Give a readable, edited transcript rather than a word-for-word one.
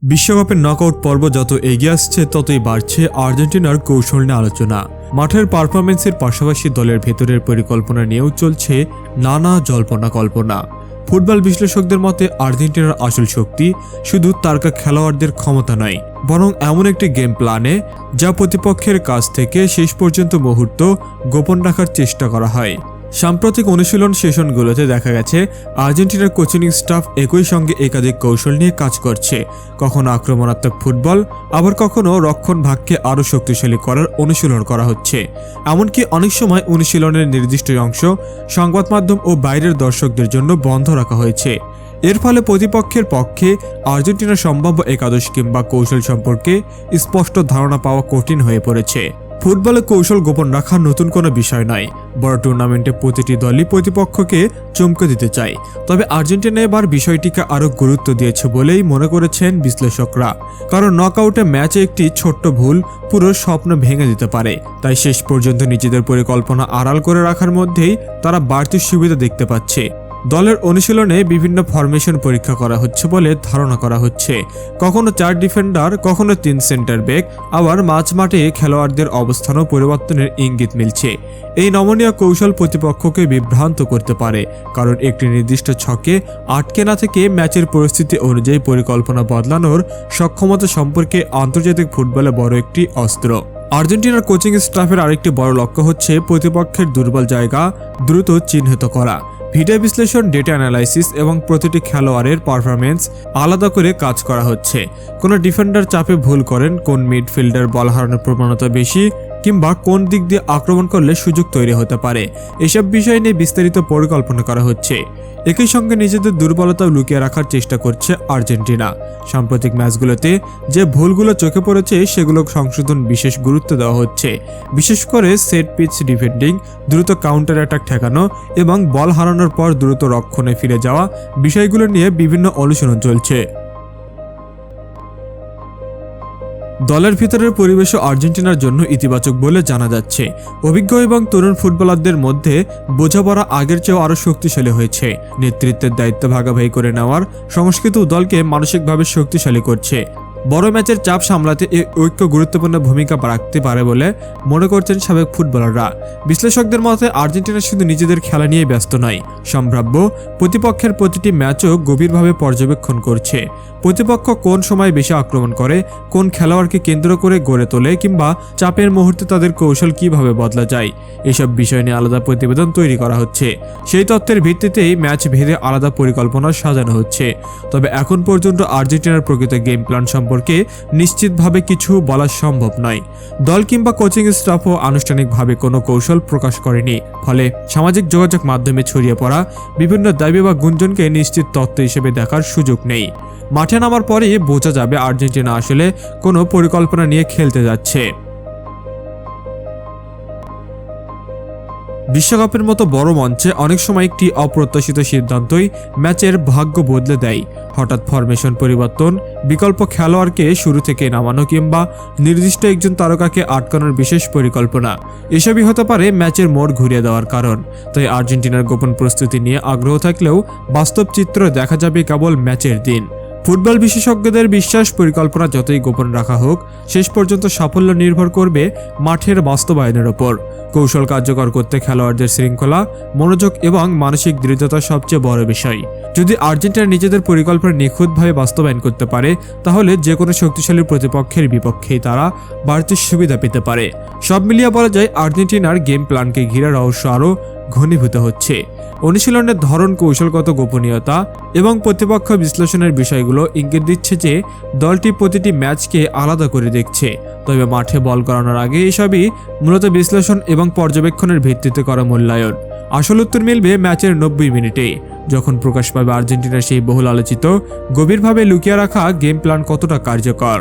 বিশ্বকাপের নকআউট পর্ব যত এগিয়ে আসছে ততই বাড়ছে আর্জেন্টিনার কৌশল নিয়ে আলোচনা। মাঠের পারফরমেন্সের পাশাপাশি দলের ভেতরের পরিকল্পনা নিয়েও চলছে নানা জল্পনা কল্পনা। ফুটবল বিশ্লেষকদের মতে আর্জেন্টিনার আসল শক্তি শুধু তারকা খেলোয়াড়দের ক্ষমতা নয়, বরং এমন একটি গেম প্ল্যানে যা প্রতিপক্ষের কাছ থেকে শেষ পর্যন্ত মুহূর্ত গোপন রাখার চেষ্টা করা হয়। সাম্প্রতিক অনুশীলন সেশনগুলোতে দেখা গেছে আর্জেন্টিনার কোচিং স্টাফ একই সঙ্গে একাধিক কৌশল নিয়ে কাজ করছে। কখনো আক্রমণাত্মক ফুটবল, আবার কখনো রক্ষণ ভাগকে আরও শক্তিশালী করার অনুশীলন করা হচ্ছে। এমনকি অনেক সময় অনুশীলনের নির্দিষ্ট অংশ সংবাদ মাধ্যম ও বাইরের দর্শকদের জন্য বন্ধ রাখা হয়েছে। এর ফলে প্রতিপক্ষের পক্ষে আর্জেন্টিনার সম্ভাব্য একাদশ কিংবা কৌশল সম্পর্কে স্পষ্ট ধারণা পাওয়া কঠিন হয়ে পড়েছে। ফুটবলে কৌশল গোপন রাখা নতুন কোনো বিষয় নয়, বড় টুর্নামেন্টে প্রতিটি দলই প্রতিপক্ষকে চমকে দিতে চায়। তবে আর্জেন্টিনা এবার বিষয়টিকে আরও গুরুত্ব দিয়েছে বলেই মনে করেছেন বিশ্লেষকরা, কারণ নকআউটে ম্যাচে একটি ছোট্ট ভুল পুরো স্বপ্ন ভেঙে দিতে পারে। তাই শেষ পর্যন্ত নিজেদের পরিকল্পনা আড়াল করে রাখার মধ্যেই তারা বাড়তি সুবিধা দেখতে পাচ্ছে। দলের অনুশীলনে বিভিন্ন ফরমেশন পরীক্ষা করা হচ্ছে বলে ধারণা করা হচ্ছে। কখনো 4 ডিফেন্ডার, কখনো 3 সেন্টার ব্যাক, আবার মাঝমাঠে খেলোয়াড়দের অবস্থানও পরিবর্তনের ইঙ্গিত মিলছে। এই নমনীয় কৌশল প্রতিপক্ষকে বিভ্রান্ত করতে পারে, কারণ একটি নির্দিষ্ট ছকে আটকে না থেকে ম্যাচের পরিস্থিতি অনুযায়ী পরিকল্পনা বদলানোর সক্ষমতা সম্পর্কে আন্তর্জাতিক ফুটবলে বড় একটি অস্ত্র। আর্জেন্টিনার কোচিং স্টাফের আরেকটি বড় লক্ষ্য হচ্ছে প্রতিপক্ষের দুর্বল জায়গা দ্রুত চিহ্নিত করা। ভিডিও বিশ্লেষণ, ডেটা অ্যানালাইসিস এবং প্রতিটি খেলোয়াড়ের পারফরমেন্স আলাদা করে কাজ করা হচ্ছে। কোনো ডিফেন্ডার চাপে ভুল করেন, কোন মিডফিল্ডার বল হারানোর প্রবণতা বেশি, কিংবা কোন দিক দিয়ে আক্রমণ করলে সুযোগ তৈরি হতে পারে, এসব বিষয় নিয়ে বিস্তারিত পরিকল্পনা করা হচ্ছে। একই সঙ্গে নিজেদের দুর্বলতাও লুকিয়ে রাখার চেষ্টা করছে আর্জেন্টিনা। সাম্প্রতিক ম্যাচগুলোতে যে ভুলগুলো চোখে পড়েছে সেগুলো সংশোধন বিশেষ গুরুত্ব দেওয়া হচ্ছে। বিশেষ করে সেট পিচ ডিফেন্ডিং, দ্রুত কাউন্টার অ্যাটাক ঠেকানো এবং বল হারানোর পর দ্রুত রক্ষণে ফিরে যাওয়া বিষয়গুলো নিয়ে বিভিন্ন অনুশীলন চলছে। দলের ভিতরের পরিবেশও আর্জেন্টিনার জন্য ইতিবাচক বলে জানা যাচ্ছে। অভিজ্ঞ এবং তরুণ ফুটবলারদের মধ্যে বোঝাপড়া আগের চেয়েও আরও শক্তিশালী হয়েছে। নেতৃত্বের দায়িত্ব ভাগাভাগি করে নেওয়ার সংস্কৃতি দলকে মানসিকভাবে শক্তিশালী করছে। বড় ম্যাচের চাপ সামলাতে এই ঐক্য গুরুত্বপূর্ণ ভূমিকা রাখতে পারে বলে মনে করছেন সাবেক ফুটবলাররা। বিশ্লেষকদের মতে আর্জেন্টিনা শুধু নিজেদের খেলা নিয়ে ব্যস্ত নয়, সম্ভাব্য প্রতিপক্ষের প্রতিটি ম্যাচও গভীরভাবে পর্যবেক্ষণ করছে। প্রতিপক্ষ কোন সময় বেশি আক্রমণ করে, কোন খেলোয়াড়কে কেন্দ্র করে গড়ে তোলে, কিংবা চাপের মুহূর্তে তাদের কৌশল কিভাবে বদলা যায়, এসব বিষয় নিয়ে আলাদা প্রতিবেদন তৈরি করা হচ্ছে। সেই তথ্যের ভিত্তিতেই ম্যাচ ভেদে আলাদা পরিকল্পনা সাজানো হচ্ছে। তবে এখন পর্যন্ত আর্জেন্টিনার প্রকৃত গেম প্ল্যান সম্পর্কে নিশ্চিতভাবে কিছু বলা সম্ভব নয়। দল কিংবা কোচিং স্টাফও আনুষ্ঠানিকভাবে কোনো কৌশল প্রকাশ করেনি, ফলে সামাজিক যোগাযোগ মাধ্যমে ছড়িয়ে পড়া বিভিন্ন দাবি বা গুঞ্জনকে নিশ্চিত তথ্য হিসেবে দেখার সুযোগ নেই। মাঠে নামার পরেই বোঝা যাবে আর্জেন্টিনা আসলে কোনো পরিকল্পনা নিয়ে খেলতে যাচ্ছে। বিশ্বকাপের মতো বড় মঞ্চে অনেক সময় একটি অপ্রত্যাশিত সিদ্ধান্তই ম্যাচের ভাগ্য বদলে দেয়। হঠাৎ ফরমেশন পরিবর্তন, বিকল্প খেলোয়াড়কে শুরু থেকে নামানো কিংবা নির্দিষ্ট একজন তারকাকে আটকানোর বিশেষ পরিকল্পনা, এসবই হতে পারে ম্যাচের মোড় ঘুরিয়ে দেওয়ার কারণ। তাই আর্জেন্টিনার গোপন প্রস্তুতি নিয়ে আগ্রহ থাকলেও বাস্তব চিত্র দেখা যাবে কেবল ম্যাচের দিন। ফুটবল বিশেষজ্ঞদের বিশ্বাস, পরিকল্পনা যতই গোপন রাখা হোক, শেষ পর্যন্ত সাফল্য নির্ভর করবে মাঠের বাস্তবায়নের ওপর। কৌশল কার্যকর করতে খেলোয়াড়দের শৃঙ্খলা, মনোযোগ এবং মানসিক দৃঢ়তা সবচেয়ে বড় বিষয়। যদি আর্জেন্টিনা নিজেদের পরিকল্পনা নিখুঁতভাবে বাস্তবায়ন করতে পারে, তাহলে যে কোনো শক্তিশালী প্রতিপক্ষের বিপক্ষেই তারা বাড়তি সুবিধা পেতে পারে। সব মিলিয়ে বলা যায় আর্জেন্টিনার গেম প্ল্যানকে ঘিরে রহস্য আরও ঘনীভূত হচ্ছে। অনুশীলনের ধরন, কৌশলগত গোপনীয়তা এবং প্রতিপক্ষ বিশ্লেষণের বিষয়গুলো ইঙ্গিত দিচ্ছে যে দলটি প্রতিটি ম্যাচকে আলাদা করে দেখছে। তবে মাঠে বল করানোর আগে এসবই মূলত বিশ্লেষণ এবং পর্যবেক্ষণের ভিত্তিতে করা মূল্যায়ন। আসল উত্তর মিলবে ম্যাচের 90 মিনিটে, যখন প্রকাশ পাবে আর্জেন্টিনার সেই বহুল আলোচিত গভীরভাবে লুকিয়ে রাখা গেম প্ল্যান কতটা কার্যকর।